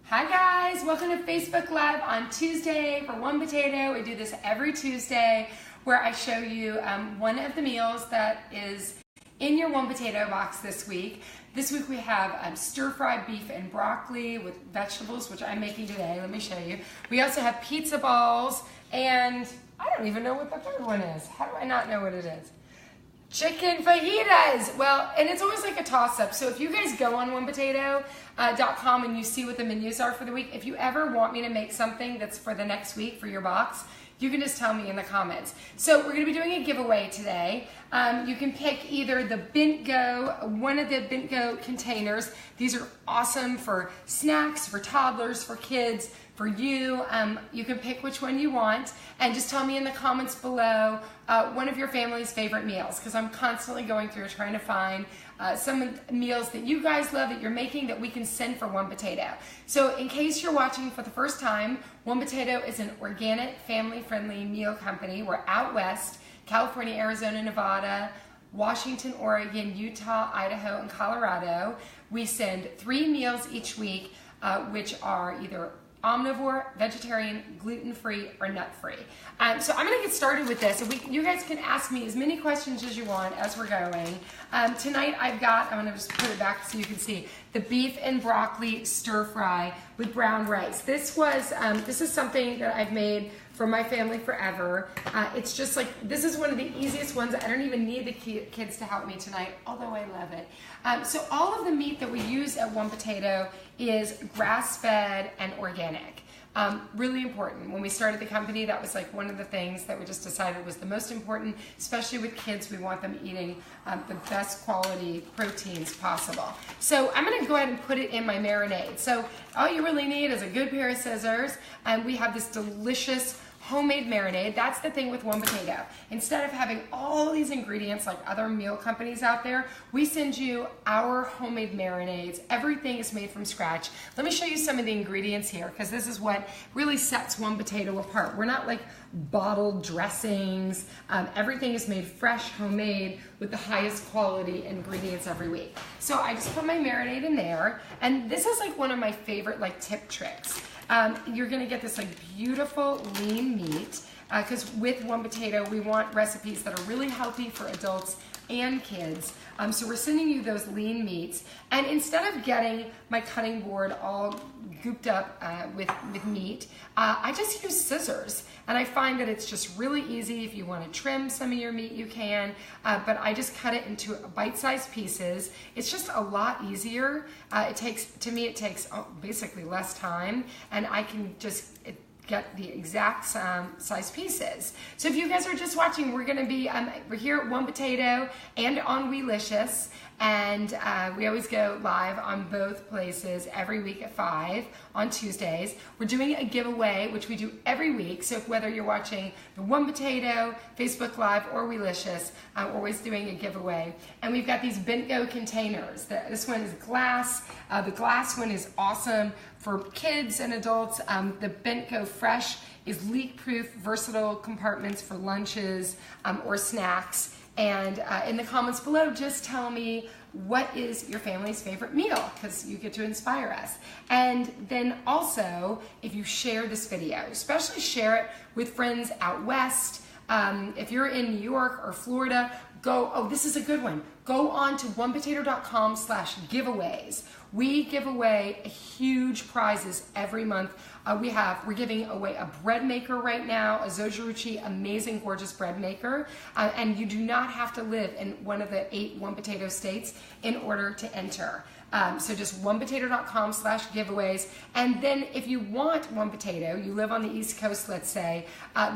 Hi guys, welcome to Facebook Live on Tuesday for One Potato. We do this every Tuesday where I show you one of the meals that is in your One Potato box this week. This week we have stir-fried beef and broccoli with vegetables, which I'm making today. Let me show you. We also have pizza balls, and I don't even know what the third one is. How do I not know what it is? Chicken fajitas. Well, and it's always like a toss-up. So if you guys go on onepotato.com and you see what the menus are for the week, if you ever want me to make something that's for the next week for your box, you can just tell me in the comments. So we're going to be doing a giveaway today. You can pick either the one of the Bintgo containers. These are awesome for snacks, for toddlers, for kids, for you. You can pick which one you want and just tell me in the comments below one of your family's favorite meals, because I'm constantly going through trying to find some meals that you guys love that you're making that we can send for One Potato. So in case you're watching for the first time, One Potato is an organic, family-friendly meal company. We're out west, California, Arizona, Nevada, Washington, Oregon, Utah, Idaho, and Colorado. We send 3 meals each week, which are either omnivore, vegetarian, gluten-free, or nut-free. So I'm going to get started with this. You guys can ask me as many questions as you want as we're going. Tonight I'm going to just put it back so you can see, the beef and broccoli stir-fry with brown rice. This is something that I've made for my family forever. It's just like, this is one of the easiest ones. I don't even need the kids to help me tonight, although I love it. So all of the meat that we use at One Potato is grass-fed and organic. Really important. When we started the company, that was like one of the things that we just decided was the most important, especially with kids. We want them eating the best quality proteins possible. So I'm going to go ahead and put it in my marinade. So all you really need is a good pair of scissors, and we have this delicious homemade marinade. That's the thing with One Potato. Instead of having all these ingredients like other meal companies out there, we send you our homemade marinades. Everything is made from scratch. Let me show you some of the ingredients here, because this is what really sets One Potato apart. We're not like bottled dressings. Everything is made fresh, homemade, with the highest quality ingredients every week. So I just put my marinade in there, and this is like one of my favorite like tip tricks. You're gonna get this like beautiful lean meat, because with One Potato we want recipes that are really healthy for adults and kids. So we're sending you those lean meats, and instead of getting my cutting board all gooped up with meat, I just use scissors, and I find that it's just really easy. If you want to trim some of your meat, you can, but I just cut it into bite-sized pieces. It's just a lot easier. It takes basically less time, and I can just get the exact size pieces. So if you guys are just watching, we're gonna be, we're here at One Potato and on Weelicious, and we always go live on both places every week at 5 on Tuesdays. We're doing a giveaway, which we do every week. So whether you're watching the One Potato, Facebook Live, or Weelicious, we're always doing a giveaway. And we've got these Bintgo containers. This one is glass. The glass one is awesome for kids and adults. The Bintgo Fresh is leak-proof, versatile compartments for lunches or snacks. And in the comments below, just tell me what is your family's favorite meal, because you get to inspire us. And then also, if you share this video, especially share it with friends out west. If you're in New York or Florida, this is a good one. Go on to onepotato.com/giveaways. We give away huge prizes every month. We're giving away a bread maker right now, a Zojiruchi, amazing, gorgeous bread maker. And you do not have to live in one of the 8 One Potato states in order to enter. So just onepotato.com/giveaways. And then if you want One Potato, you live on the East Coast, let's say,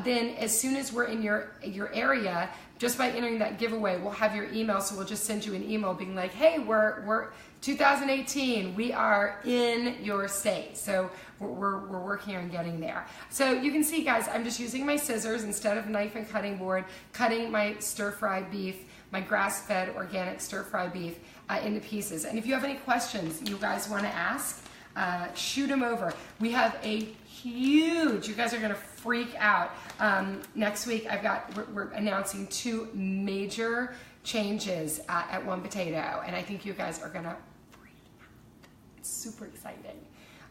then as soon as we're in your area, just by entering that giveaway, we'll have your email. So we'll just send you an email being like, hey, we're 2018, we are in your state. So we're working on getting there. So you can see, guys, I'm just using my scissors instead of knife and cutting board, cutting my stir-fried beef, my grass-fed organic stir-fried beef into pieces. And if you have any questions you guys want to ask, shoot them over. We have a huge, you guys are going to freak out. Next week, we're announcing 2 major changes at One Potato, and I think you guys are going to freak out. It's super exciting.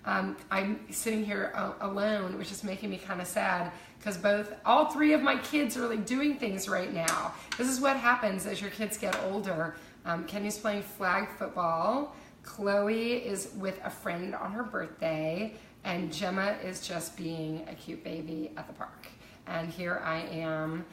I'm sitting here alone, which is making me kind of sad because all three of my kids are like doing things right now. This is what happens as your kids get older. Kenny's playing flag football. Chloe is with a friend on her birthday, and Gemma is just being a cute baby at the park. And here I am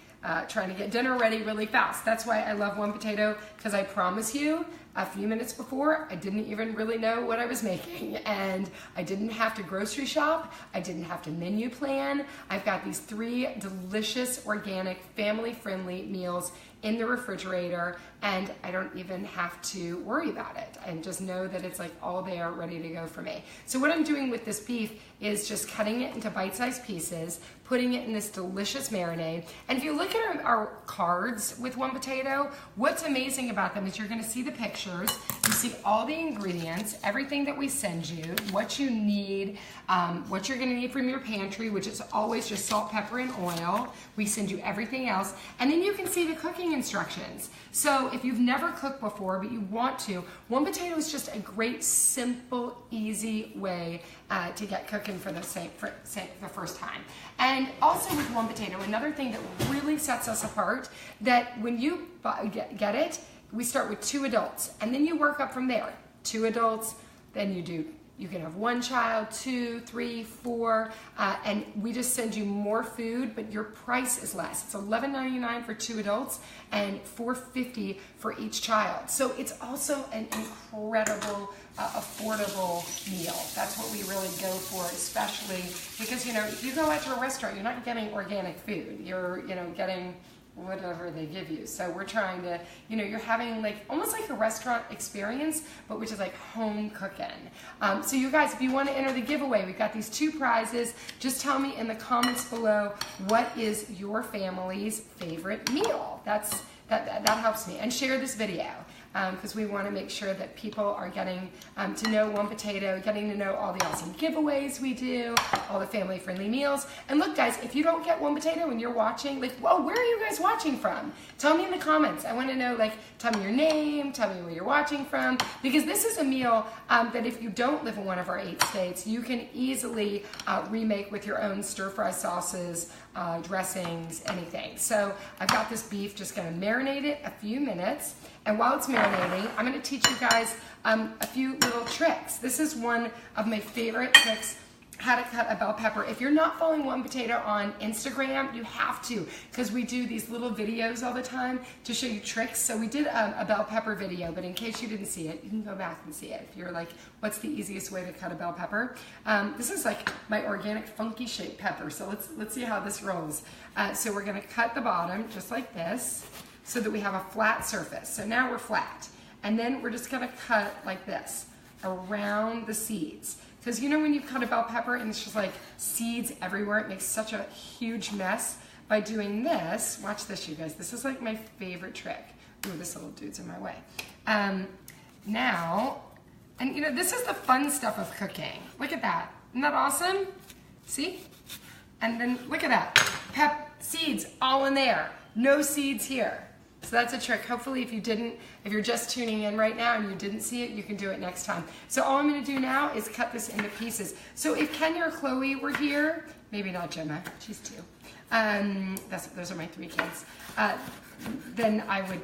trying to get dinner ready really fast. That's why I love One Potato, because I promise you, a few minutes before, I didn't even really know what I was making, and I didn't have to grocery shop. I didn't have to menu plan. I've got these 3 delicious, organic, family-friendly meals in the refrigerator, and I don't even have to worry about it, and just know that it's like all there ready to go for me. So what I'm doing with this beef is just cutting it into bite-sized pieces, putting it in this delicious marinade. And if you look at our cards with One Potato, what's amazing about them is you're gonna see the pictures, you see all the ingredients, everything that we send you, what you need, what you're gonna need from your pantry, which is always just salt, pepper, and oil. We send you everything else. And then you can see the cooking instructions. So if you've never cooked before, but you want to, One Potato is just a great, simple, easy way to get cooking for the first time. And also with One Potato, another thing that really sets us apart, that when you get it, we start with 2 adults, and then you work up from there. 2 adults, then you can have 1 child, 2, 3, 4, and we just send you more food, but your price is less. It's $11.99 for 2 adults and $4.50 for each child. So it's also an incredible, affordable meal. That's what we really go for, especially because, if you go out to a restaurant, you're not getting organic food. You're, getting whatever they give you. So we're trying to, you're having almost like a restaurant experience, but which is like home cooking. So you guys, if you want to enter the giveaway, we've got these 2 prizes. Just tell me in the comments below, what is your family's favorite meal? That helps me. And share this video, because we want to make sure that people are getting to know One Potato, getting to know all the awesome giveaways we do, all the family-friendly meals. And look, guys, if you don't get One Potato and you're watching, whoa, where are you guys watching from? Tell me in the comments. I want to know, tell me your name, tell me where you're watching from, because this is a meal that if you don't live in one of our 8 states, you can easily remake with your own stir-fry sauces, dressings, anything. So I've got this beef, just going to marinate it a few minutes. And while it's marinating, I'm going to teach you guys a few little tricks. This is one of my favorite tricks, how to cut a bell pepper. If you're not following One Potato on Instagram, you have to, because we do these little videos all the time to show you tricks. So we did a bell pepper video, but in case you didn't see it, you can go back and see it. If you're like, what's the easiest way to cut a bell pepper? This is like my organic funky shaped pepper. So let's see how this rolls. So we're going to cut the bottom just like this, so that we have a flat surface. So now we're flat. And then we're just gonna cut like this around the seeds. Because when you cut a bell pepper and it's just like seeds everywhere, it makes such a huge mess. By doing this, watch this, you guys. This is like my favorite trick. Ooh, this little dude's in my way. Now, and this is the fun stuff of cooking. Look at that. Isn't that awesome? See? And then look at that. Seeds all in there. No seeds here. So that's a trick. Hopefully if you're just tuning in right now and you didn't see it, you can do it next time. So all I'm going to do now is cut this into pieces. So if Kenya or Chloe were here, maybe not Gemma, she's 2. Those are my 3 kids. Then I would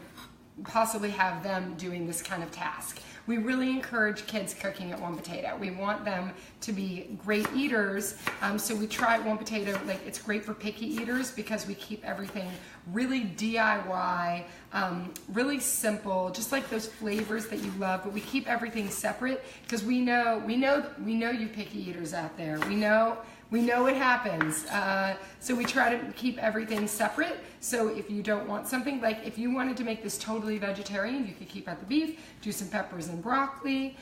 possibly have them doing this kind of task. We really encourage kids cooking at One Potato. We want them to be great eaters, so we try One Potato, it's great for picky eaters because we keep everything really DIY, really simple, just like those flavors that you love, but we keep everything separate because we know you picky eaters out there. We know it happens. So we try to keep everything separate. So if you don't want something, if you wanted to make this totally vegetarian, you could keep out the beef, do some peppers and broccoli.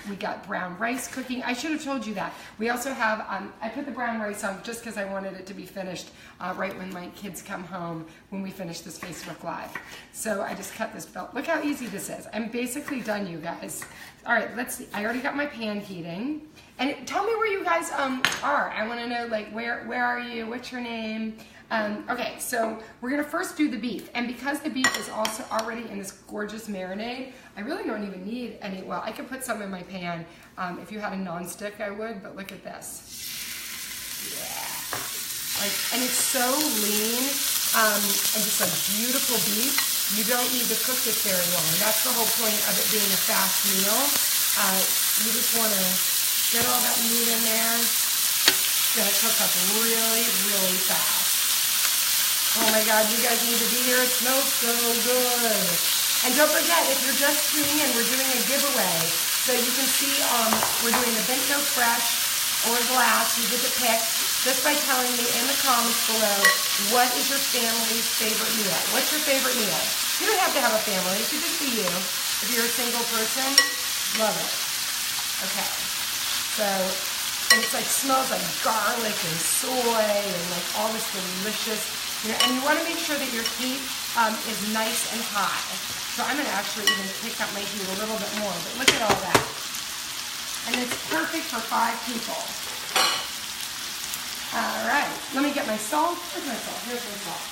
We got brown rice cooking. I should have told you that. We also have, I put the brown rice on just because I wanted it to be finished right when my kids come home when we finish this Facebook Live. So I just cut this belt. Look how easy this is. I'm basically done, you guys. All right, let's see. I already got my pan heating. And tell me where you guys are. I want to know, where are you? What's your name? Okay, so we're gonna first do the beef. And because the beef is also already in this gorgeous marinade, I really don't even need any, well, I could put some in my pan. If you had a non-stick, I would, but look at this. Yeah. And it's so lean, and just a beautiful beef. You don't need to cook this very long. That's the whole point of it being a fast meal. You just wanna get all that meat in there. It's gonna cook up really, really fast. Oh my God, you guys need to be here. It smells so good. And don't forget, if you're just tuning in, we're doing a giveaway. So you can see we're doing the Bento Fresh or glass. You get to pick just by telling me in the comments below, what is your family's favorite meal? What's your favorite meal? You don't have to have a family. It could just be you. If you're a single person, love it. Okay. So, and it's like smells like garlic and soy and like all this delicious. And you want to make sure that your heat is nice and high. So I'm going to actually even pick up my heat a little bit more. But look at all that. And it's perfect for 5 people. All right. Let me get my salt. Where's my salt? Here's my salt.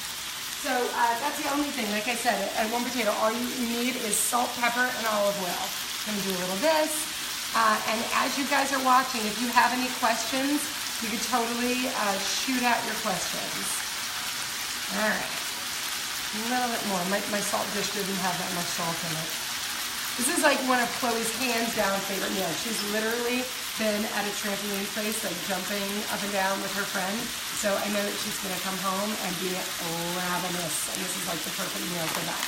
So that's the only thing. Like I said, at One Potato, all you need is salt, pepper, and olive oil. I'm going to do a little of this. And as you guys are watching, if you have any questions, you can totally shoot out your questions. All right, a little bit more. My salt dish didn't have that much salt in it. This is like one of Chloe's hands down favorite meals. She's literally been at a trampoline place, like jumping up and down with her friend. So I know that she's gonna come home and be ravenous, and this is like the perfect meal for that.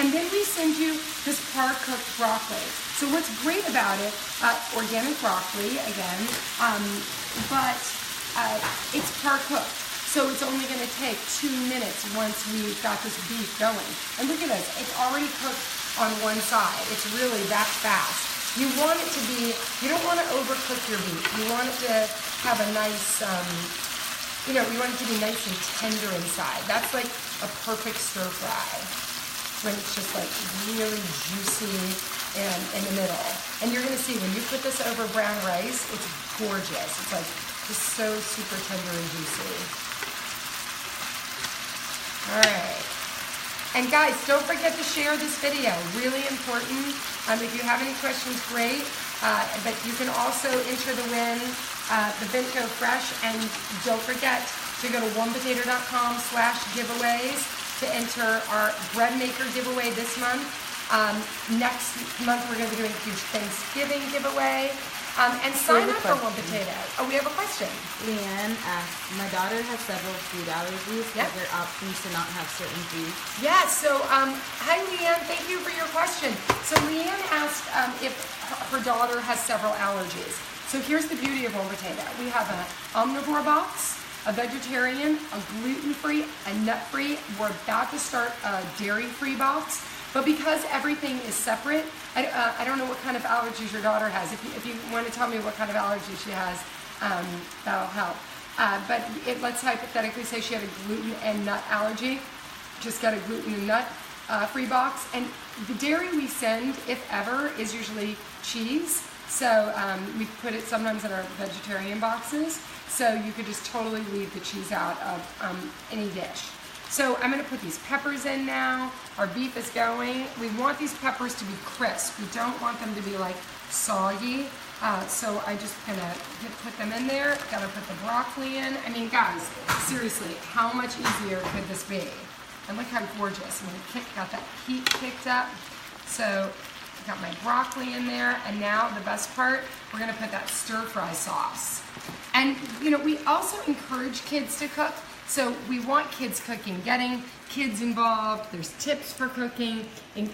And then we send you this par-cooked broccoli. So what's great about it, organic broccoli again, but it's par-cooked. So it's only going to take 2 minutes once we've got this beef going. And look at this, it's already cooked on one side. It's really that fast. You want it to be, you don't want to overcook your beef. You want it to have a nice, you want it to be nice and tender inside. That's like a perfect stir fry. When it's just like really juicy and in the middle. And you're going to see when you put this over brown rice, it's gorgeous. It's like just so super tender and juicy. All right. And guys, don't forget to share this video. Really important. If you have any questions, great. But you can also enter to win the Bento Fresh. And don't forget to go to onepotato.com/giveaways to enter our bread maker giveaway this month. Next month, we're going to be doing a huge Thanksgiving giveaway. And sign up for One Potato. Oh, we have a question. Leanne asked, my daughter has several food allergies. Yep. Are there options to not have certain foods? Yeah, so hi Leanne, thank you for your question. So Leanne asked if her daughter has several allergies. So here's the beauty of One Potato. We have an omnivore box, a vegetarian, a gluten-free, a nut-free. We're about to start a dairy-free box. But because everything is separate, I don't know what kind of allergies your daughter has. If you want to tell me what kind of allergy she has, that'll help. But let's hypothetically say she had a gluten and nut allergy. Just get a gluten and nut free box. And the dairy we send, if ever, is usually cheese. So we put it sometimes in our vegetarian boxes. So you could just totally leave the cheese out of any dish. So I'm going to put these peppers in now. Our beef is going. We want these peppers to be crisp. We don't want them to be like soggy. So I just going to put them in there. Got to put the broccoli in. I mean, guys, seriously, how much easier could this be? And look how gorgeous. And got that heat kicked up. So got my broccoli in there. And now the best part, we're going to put that stir fry sauce. And, we also encourage kids to cook. So we want kids cooking, getting kids involved. There's tips for cooking, and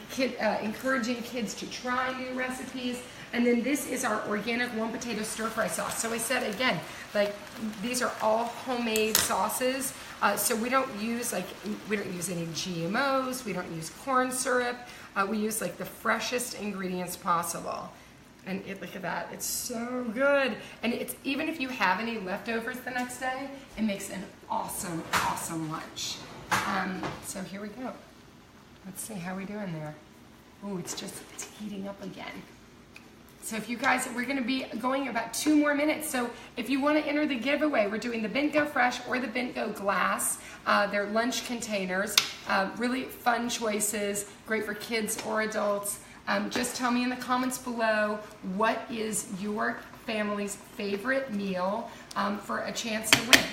encouraging kids to try new recipes. And then this is our organic One Potato stir fry sauce. So I said again, like these are all homemade sauces. So we don't use any GMOs. We don't use corn syrup. We use like the freshest ingredients possible. And look at that, it's so good. And it's even if you have any leftovers the next day, it makes an awesome, awesome lunch. So here we go. Let's see how we doing there. Ooh, it's heating up again. So if you guys, we're gonna be going about 2 more minutes. So if you wanna enter the giveaway, we're doing the Bentgo Fresh or the Bentgo Glass. They're lunch containers, really fun choices, great for kids or adults. Just tell me in the comments below, what is your family's favorite meal for a chance to win?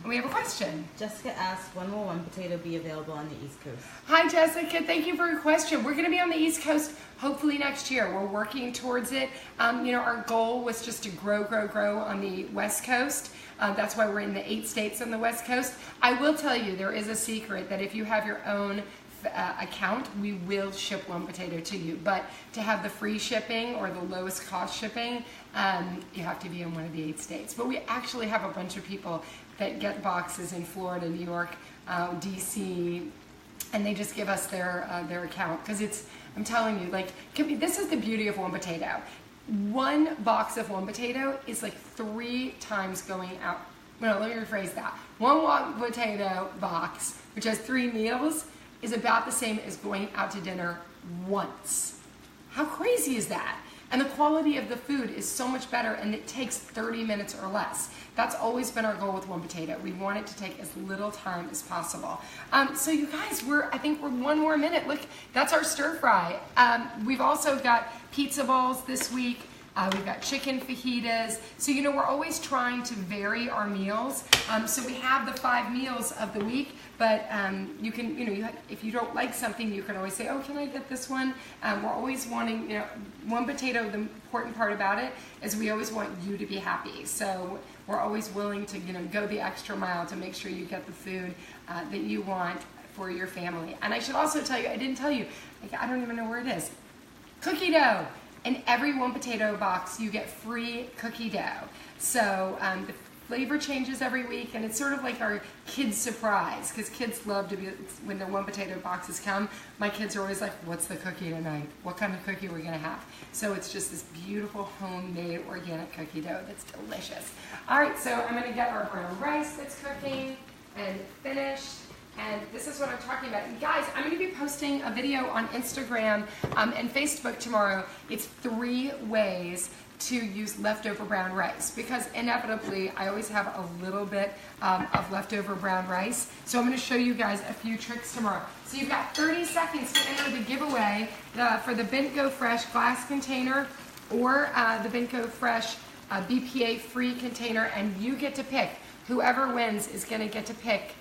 We have a question. Jessica asked, when will One Potato be available on the East Coast? Hi, Jessica. Thank you for your question. We're going to be on the East Coast hopefully next year. We're working towards it. Our goal was just to grow on the West Coast. That's why we're in the 8 states on the West Coast. I will tell you, there is a secret that if you have your own account, we will ship One Potato to you. But to have the free shipping or the lowest cost shipping, you have to be in one of the 8 states. But we actually have a bunch of people that get boxes in Florida, New York, DC, and they just give us their account. Because I'm telling you, this is the beauty of One Potato. One box of One Potato is like 3 times going out. No, let me rephrase that. One One Potato box, which has 3 meals, is about the same as going out to dinner once. How crazy is that? And the quality of the food is so much better, and it takes 30 minutes or less. That's always been our goal with One Potato. We want it to take as little time as possible. So you guys, I think we're 1 more minute. Look, that's our stir fry. We've also got pizza balls this week. We've got chicken fajitas. So, we're always trying to vary our meals. So we have the 5 meals of the week, but you can, if you don't like something, you can always say, oh, can I get this one? We're always wanting, One Potato, the important part about it is we always want you to be happy. So we're always willing to, go the extra mile to make sure you get the food that you want for your family. And I should also tell you, I didn't tell you, I don't even know where it is. Cookie dough. In every One Potato box, you get free cookie dough. So the flavor changes every week, and it's sort of like our kids' surprise, because kids love to be, when the One Potato boxes come, my kids are always like, what's the cookie tonight? What kind of cookie we're gonna have? So it's just this beautiful homemade organic cookie dough that's delicious. All right, so I'm gonna get our brown rice that's cooking and finished. And this is what I'm talking about. And guys, I'm going to be posting a video on Instagram and Facebook tomorrow. It's 3 ways to use leftover brown rice, because inevitably I always have a little bit of leftover brown rice. So I'm going to show you guys a few tricks tomorrow. So you've got 30 seconds to enter the giveaway for the Bentgo Fresh glass container or the Bentgo Fresh BPA free container, and you get to pick. Whoever wins is going to get to pick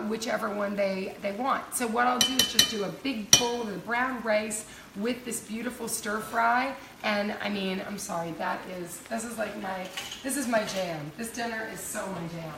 whichever one they want. So what I'll do is just do a big bowl of the brown rice with this beautiful stir fry. And I mean, I'm sorry, this is my jam. This dinner is so my jam.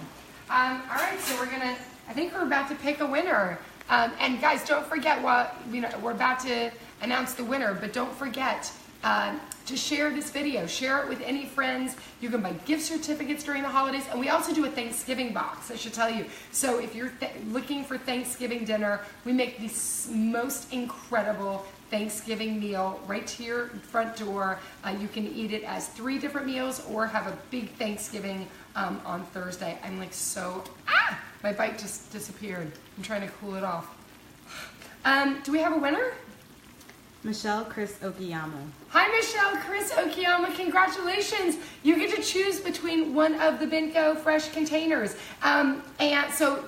All right, so I think we're about to pick a winner. And guys, don't forget, we're about to announce the winner, but don't forget to share this video. Share it with any friends. You can buy gift certificates during the holidays, and we also do a Thanksgiving box, I should tell you. So if you're looking for Thanksgiving dinner, we make the most incredible Thanksgiving meal right to your front door. You can eat it as 3 different meals or have a big Thanksgiving on Thursday. I'm like my bite just disappeared. I'm trying to cool it off. Do we have a winner? Michelle Chris Okiyama. Hi, Michelle Chris Okiyama. Congratulations. You get to choose between one of the Bentgo Fresh containers. And so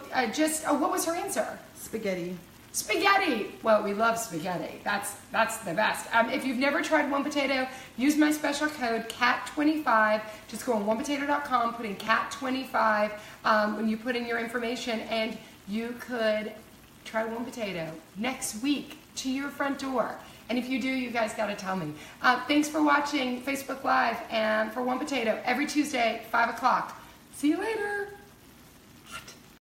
what was her answer? Spaghetti. Spaghetti. Well, we love spaghetti. That's the best. If you've never tried One Potato, use my special code CAT25. Just go on onepotato.com, put in CAT25 when you put in your information, and you could try One Potato next week to your front door. And if you do, you guys got to tell me. Thanks for watching Facebook Live and for One Potato every Tuesday, 5 o'clock. See you later.